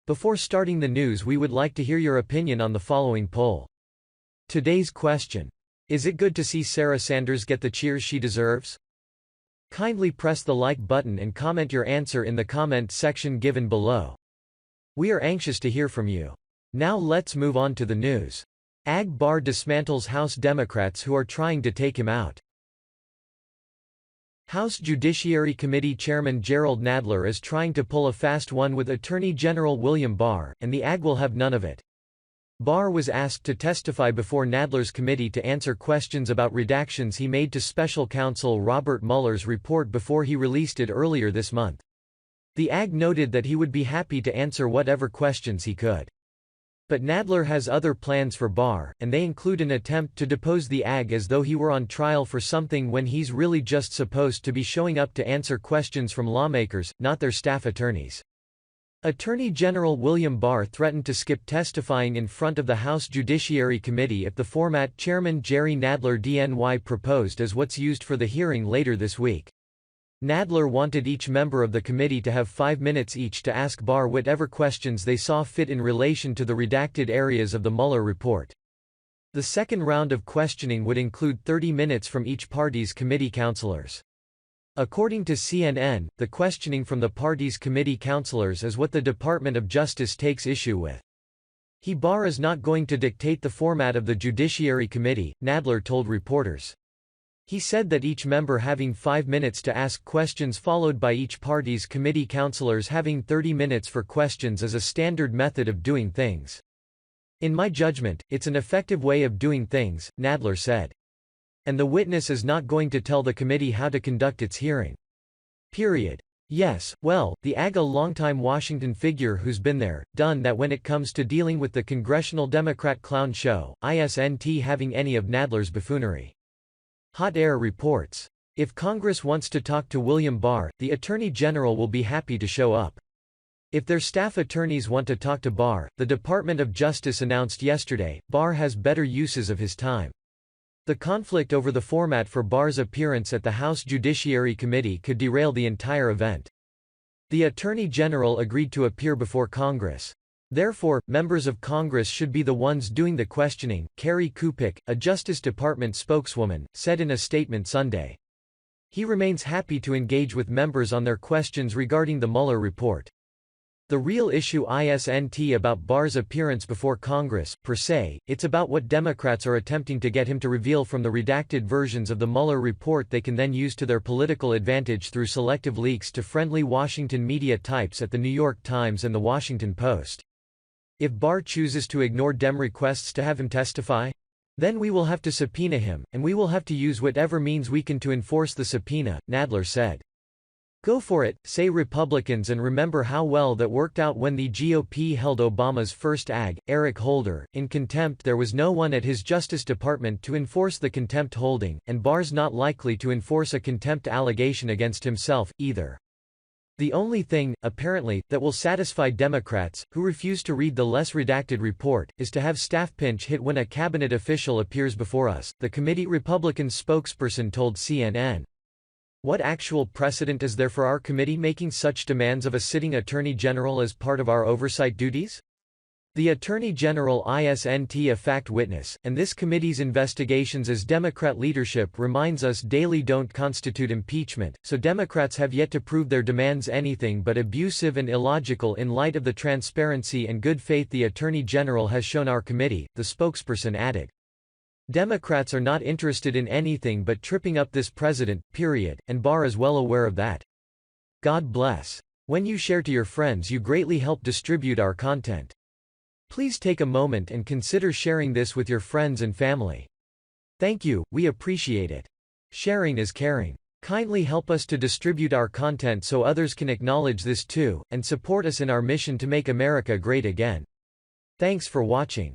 Before starting the news, we would like to hear your opinion on the following poll. Today's question: is it good to see Sarah Sanders get the cheers she deserves? Kindly press the like button and comment your answer in the comment section given below. We are anxious to hear from you. Now let's move on to the news. Barr dismantles House Democrats who are trying to take him out. House Judiciary Committee Chairman Jerrold Nadler is trying to pull a fast one with Attorney General William Barr, and the AG will have none of it. Barr was asked to testify before Nadler's committee to answer questions about redactions he made to special counsel Robert Mueller's report before he released it earlier this month. The AG noted that he would be happy to answer whatever questions he could. But Nadler has other plans for Barr, and they include an attempt to depose the AG as though he were on trial for something when he's really just supposed to be showing up to answer questions from lawmakers, not their staff attorneys. Attorney General William Barr threatened to skip testifying in front of the House Judiciary Committee if the format Chairman Jerry Nadler DNY proposed is what's used for the hearing later this week. Nadler wanted each member of the committee to have 5 minutes each to ask Barr whatever questions they saw fit in relation to the redacted areas of the Mueller report. The second round of questioning would include 30 minutes from each party's committee counselors. According to CNN, the questioning from the party's committee counselors is what the Department of Justice takes issue with. Barr is not going to dictate the format of the Judiciary Committee, Nadler told reporters. He said that each member having 5 minutes to ask questions followed by each party's committee counselors having 30 minutes for questions is a standard method of doing things. In my judgment, it's an effective way of doing things, Nadler said. And the witness is not going to tell the committee how to conduct its hearing. Period. Yes, well, the AG, a longtime Washington figure who's been there, done that when it comes to dealing with the congressional Democrat clown show, isn't having any of Nadler's buffoonery. Hot Air reports. If Congress wants to talk to William Barr, the Attorney General will be happy to show up. If their staff attorneys want to talk to Barr, the Department of Justice announced yesterday, Barr has better uses of his time. The conflict over the format for Barr's appearance at the House Judiciary Committee could derail the entire event. The Attorney General agreed to appear before Congress. Therefore, members of Congress should be the ones doing the questioning, Carrie Kupik, a Justice Department spokeswoman, said in a statement Sunday. He remains happy to engage with members on their questions regarding the Mueller report. The real issue isn't about Barr's appearance before Congress, per se, it's about what Democrats are attempting to get him to reveal from the redacted versions of the Mueller report they can then use to their political advantage through selective leaks to friendly Washington media types at The New York Times and The Washington Post. If Barr chooses to ignore Dem requests to have him testify, then we will have to subpoena him, and we will have to use whatever means we can to enforce the subpoena, Nadler said. Go for it, say Republicans, and remember how well that worked out when the GOP held Obama's first AG, Eric Holder, in contempt. There was no one at his Justice Department to enforce the contempt holding, and Barr's not likely to enforce a contempt allegation against himself, either. The only thing, apparently, that will satisfy Democrats, who refuse to read the less redacted report, is to have staff pinch hit when a cabinet official appears before us, the committee Republican spokesperson told CNN. What actual precedent is there for our committee making such demands of a sitting attorney general as part of our oversight duties? The Attorney General isn't a fact witness, and this committee's investigations as Democrat leadership reminds us daily don't constitute impeachment, so Democrats have yet to prove their demands anything but abusive and illogical in light of the transparency and good faith the Attorney General has shown our committee, the spokesperson added. Democrats are not interested in anything but tripping up this president, period, and Barr is well aware of that. God bless. When you share to your friends, you greatly help distribute our content. Please take a moment and consider sharing this with your friends and family. Thank you, we appreciate it. Sharing is caring. Kindly help us to distribute our content so others can acknowledge this too, and support us in our mission to make America great again. Thanks for watching.